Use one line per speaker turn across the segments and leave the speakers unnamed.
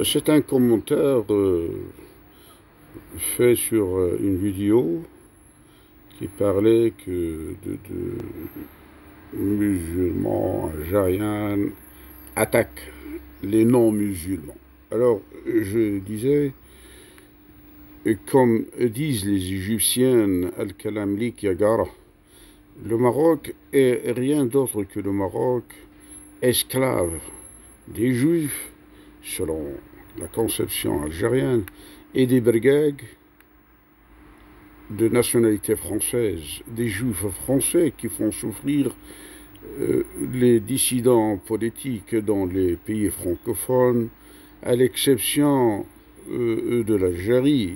C'est un commentaire fait sur une vidéo qui parlait que de musulmans algériens attaquent les non-musulmans. Alors, je disais, comme disent les Égyptiennes, Al-Kalam lik Yagara, le Maroc est rien d'autre que le Maroc esclave des Juifs, selon la conception algérienne, et des brigades de nationalité française, des Juifs français qui font souffrir les dissidents politiques dans les pays francophones, à l'exception de l'Algérie,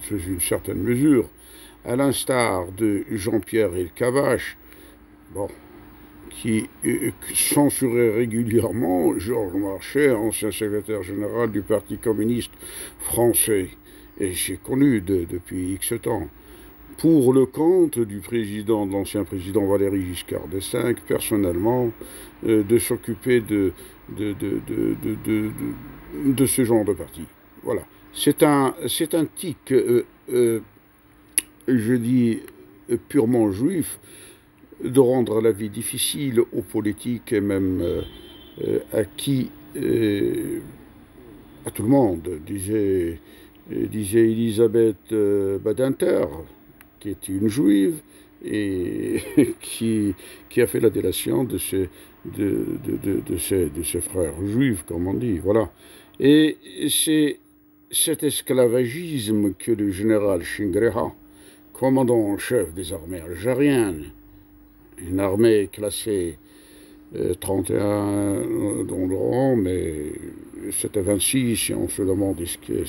sous une certaine mesure, à l'instar de Jean-Pierre Elkabbach, bon, qui censurait régulièrement Georges Marchais, ancien secrétaire général du Parti communiste français. Et c'est connu depuis X temps. Pour le compte du président, de l'ancien président Valéry Giscard d'Estaing, personnellement, de s'occuper de ce genre de parti. Voilà. C'est un tic, je dis, purement juif, de rendre la vie difficile aux politiques et même à qui, à tout le monde, disait Elisabeth Badinter, qui est une juive et qui a fait la délation de ses frères juifs, comme on dit. Voilà. Et c'est cet esclavagisme que le général Chingreha, commandant en chef des armées algériennes, une armée classée 31 dans le rang, mais c'était 26, et on se demande est-ce que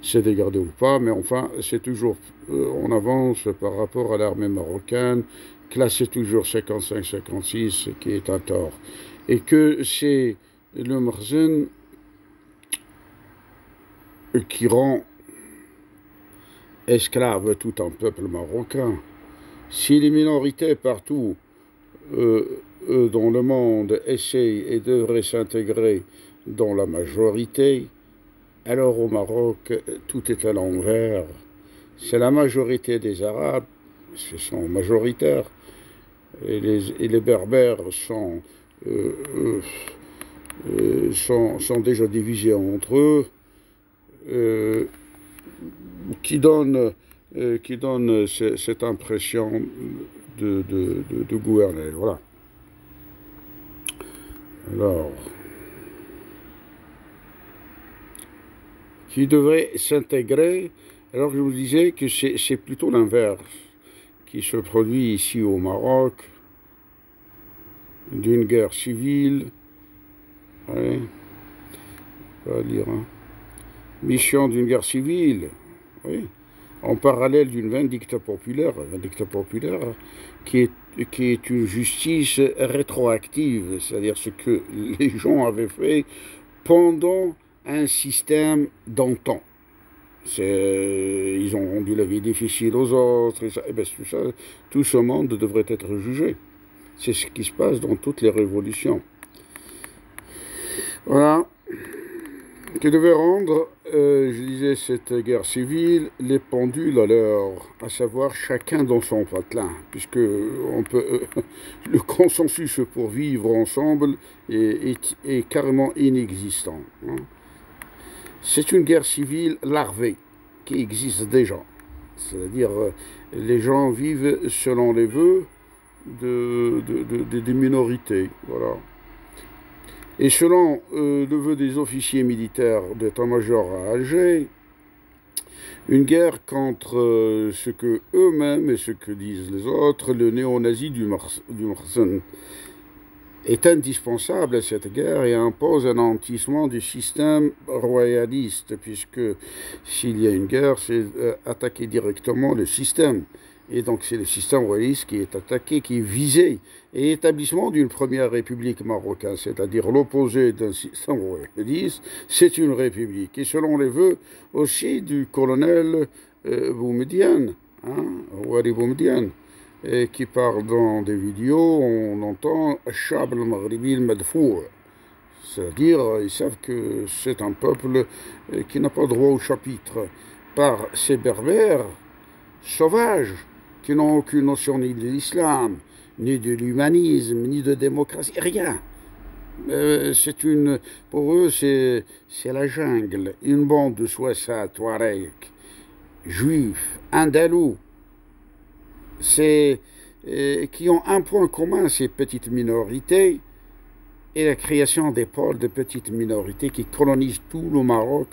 c'est dégradé ou pas, mais enfin, c'est toujours en avance par rapport à l'armée marocaine, classée toujours 55-56, ce qui est un tort. Et que c'est le Marzen qui rend esclave tout un peuple marocain. Si les minorités partout dans le monde essayent et devraient s'intégrer dans la majorité, alors au Maroc, tout est à l'envers. C'est la majorité des Arabes, ce sont majoritaires, et les Berbères sont déjà divisés entre eux, qui donne cette impression de gouverner. Voilà. Alors, qui devrait s'intégrer, alors je vous disais que c'est plutôt l'inverse qui se produit ici au Maroc, d'une guerre civile, ouais, pas dire, hein, mission d'une guerre civile, oui, en parallèle d'une vindicte populaire qui est une justice rétroactive, c'est-à-dire ce que les gens avaient fait pendant un système d'antan. Ils ont rendu la vie difficile aux autres, et bien, tout ce monde devrait être jugé. C'est ce qui se passe dans toutes les révolutions. Voilà. Qui devait rendre, je disais, cette guerre civile, les pendules à l'heure, à savoir chacun dans son patelin, puisque le consensus pour vivre ensemble est carrément inexistant. Hein. C'est une guerre civile larvée qui existe déjà. C'est-à-dire, les gens vivent selon les vœux des minorités. Voilà. Et selon le vœu des officiers militaires d'état-major à Alger, une guerre contre ce que eux-mêmes et ce que disent les autres, le néo-nazi du Marzen, est indispensable à cette guerre et impose un nantissement du système royaliste, puisque s'il y a une guerre, c'est attaquer directement le système. Et donc c'est le système royaliste qui est attaqué, qui est visé. Et établissement d'une première république marocaine, c'est-à-dire l'opposé d'un système royaliste, c'est une république. Et selon les vœux aussi du colonel Boumedienne, Wari Boumedienne, qui parle dans des vidéos, on entend Chab al-Maghribi al-Madfour, C'est-à-dire, ils savent que c'est un peuple qui n'a pas droit au chapitre par ces berbères sauvages qui n'ont aucune notion ni de l'islam, ni de l'humanisme, ni de démocratie, rien. Pour eux, c'est la jungle. Une bande de Souassa, Touareg, Juifs, Andalous, qui ont un point commun, ces petites minorités, et la création des pôles de petites minorités qui colonisent tout le Maroc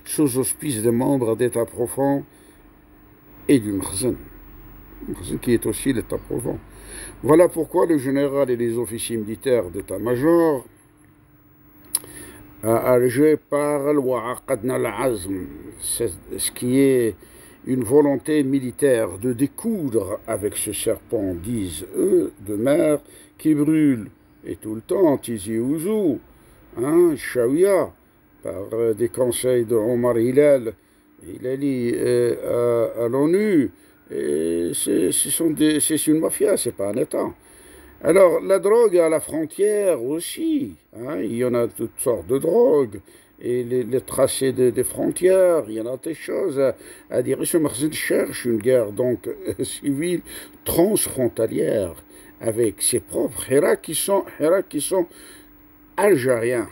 sous auspice de membres d'État profond et du Mkhzen, qui est aussi l'État profond. Voilà pourquoi le général et les officiers militaires d'état-major à Alger parlent Wa'aqadna al-Azm, ce qui est une volonté militaire de découdre avec ce serpent, disent eux, de mer qui brûle, et tout le temps, Tizi Ouzou, hein, Chaouia, par des conseils de Omar Hilal, à l'ONU, c'est une mafia, c'est pas un État. Alors, la drogue à la frontière aussi, hein, il y en a toutes sortes de drogues, et les tracés des frontières, il y en a des choses à dire. Ce Mkhzen cherche une guerre donc civile transfrontalière avec ses propres Hirak qui sont algériens,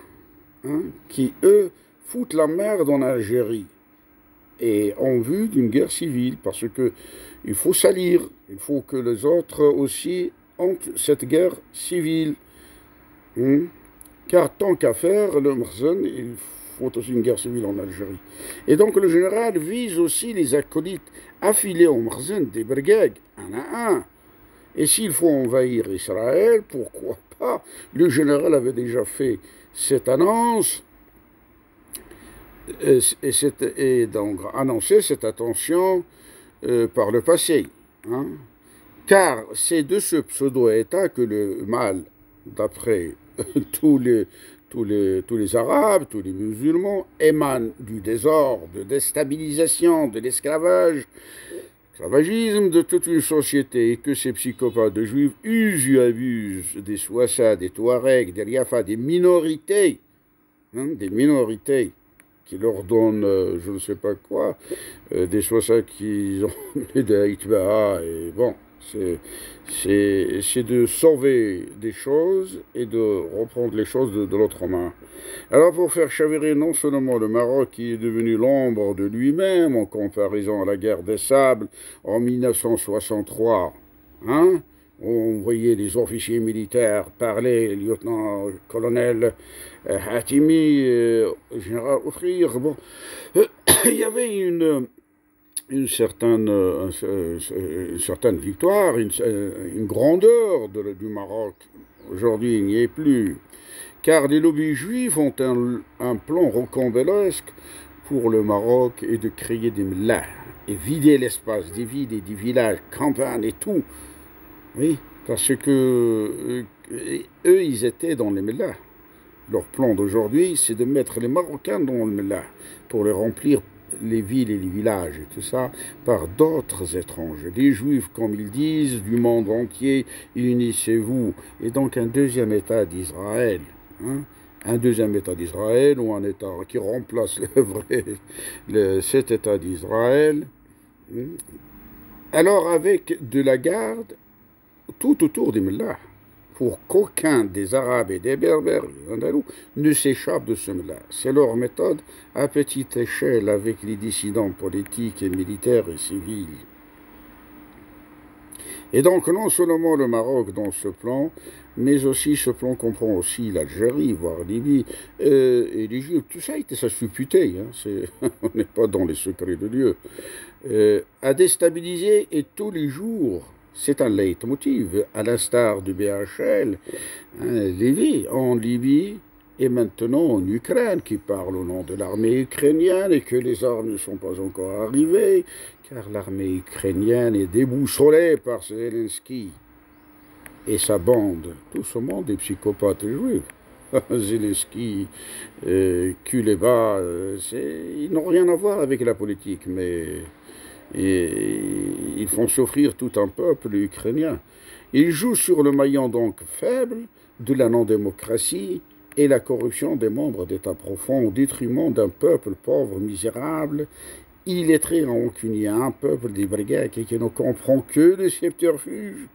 hein, qui eux foutent la merde en Algérie et en vue d'une guerre civile, parce que il faut salir, il faut que les autres aussi ont cette guerre civile. Hein. Car tant qu'à faire, le Mkhzen, il faut aussi une guerre civile en Algérie. Et donc le général vise aussi les acolytes affiliés au Mkhzen des brigades, un à un. Et s'il faut envahir Israël, pourquoi pas? Le général avait déjà fait cette annonce et donc annoncé cette attention par le passé. Hein? Car c'est de ce pseudo-État que le mal, d'après tous les Arabes, tous les musulmans, émane du désordre, de déstabilisation, de l'esclavagisme de toute une société, et que ces psychopathes de juifs usent et abusent des Souassa, des Touaregs, des Riafa, des minorités qui leur donnent je ne sais pas quoi, des Souassa qui ont des Haïtbaha, et bon, c'est de sauver des choses et de reprendre les choses de l'autre main. Alors pour faire chavirer non seulement le Maroc qui est devenu l'ombre de lui-même en comparaison à la guerre des Sables en 1963, hein, on voyait les officiers militaires parler, le lieutenant-colonel Hatimi, général offrir, bon, il y avait une certaine victoire, une grandeur du Maroc. Aujourd'hui, il n'y est plus. Car les lobbies juifs ont un plan rocambolesque pour le Maroc et de créer des mlahs et vider l'espace des villes et des villages, campagnes et tout. Oui, parce que eux, ils étaient dans les mlahs. Leur plan d'aujourd'hui, c'est de mettre les Marocains dans le mlah pour les remplir les villes et les villages et tout ça par d'autres étrangers, des juifs comme ils disent, du monde entier, unissez-vous. Et donc un deuxième État d'Israël, hein, un deuxième État d'Israël ou un État qui remplace cet État d'Israël, hein. Alors avec de la garde tout autour des Mlahs, pour qu'aucun des Arabes et des Berbères andalous ne s'échappe de ce mllah. C'est leur méthode à petite échelle avec les dissidents politiques et militaires et civils. Et donc non seulement le Maroc dans ce plan, mais aussi ce plan comprend aussi l'Algérie, voire Libye et l'Égypte. Tout ça a été ça supputé, hein, on n'est pas dans les secrets de Dieu. À déstabiliser et tous les jours. C'est un leitmotiv, à l'instar du BHL, hein, en Libye et maintenant en Ukraine, qui parle au nom de l'armée ukrainienne et que les armes ne sont pas encore arrivées, car l'armée ukrainienne est déboussolée par Zelensky et sa bande. Tout ce monde est psychopathe juif. Zelensky, Kuleba, ils n'ont rien à voir avec la politique, mais... Et ils font souffrir tout un peuple ukrainien. Ils jouent sur le maillon donc faible de la non-démocratie et la corruption des membres d'État profond au détriment d'un peuple pauvre, misérable, illettré, rancunier, un peuple des brigades qui ne comprend que le subterfuge.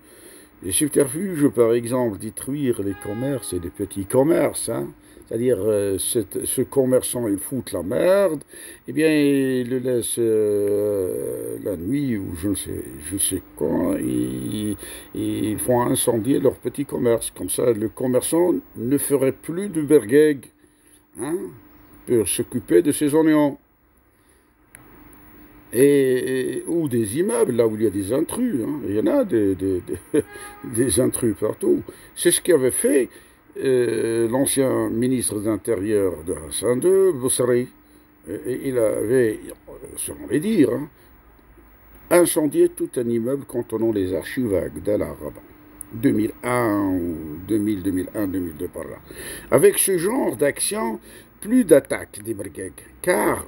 Les subterfuges, par exemple, détruire les commerces et les petits commerces, hein. C'est-à-dire, ce commerçant, il fout la merde, eh bien, il le laisse la nuit, ou je ne sais quoi, ils font incendier leur petit commerce. Comme ça, le commerçant ne ferait plus de bergeg, hein, pour s'occuper de ses oignons. Ou des immeubles, là où il y a des intrus, hein. Il y en a des intrus partout. C'est ce qu'avait fait l'ancien ministre de l'Intérieur de Hassan II, Boussari. Il avait, selon les dires, hein, incendié tout un immeuble contenant les archives à Agdala, 2001 ou 2000, 2001, 2002 par là. Avec ce genre d'action, plus d'attaques des brigades, car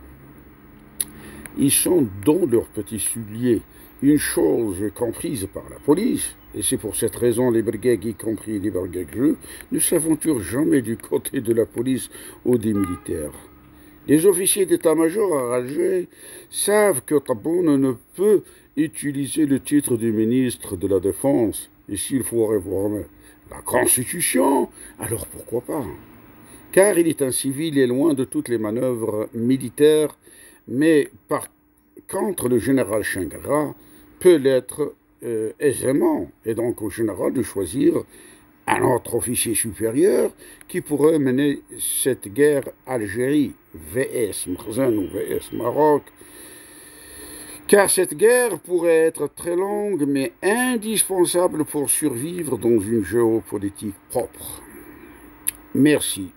ils sont dans leurs petits souliers. Une chose comprise par la police, et c'est pour cette raison les brigades, y compris les brigades, ne s'aventurent jamais du côté de la police ou des militaires. Les officiers d'état-major enragés savent que Tebboune ne peut utiliser le titre de ministre de la Défense, et s'il faut réformer la Constitution, alors pourquoi pas? Car il est un civil et loin de toutes les manœuvres militaires, mais par contre le général Chingara peut l'être aisément, et donc au général de choisir un autre officier supérieur qui pourrait mener cette guerre Algérie vs Makhzen ou vs Maroc, car cette guerre pourrait être très longue mais indispensable pour survivre dans une géopolitique propre. Merci.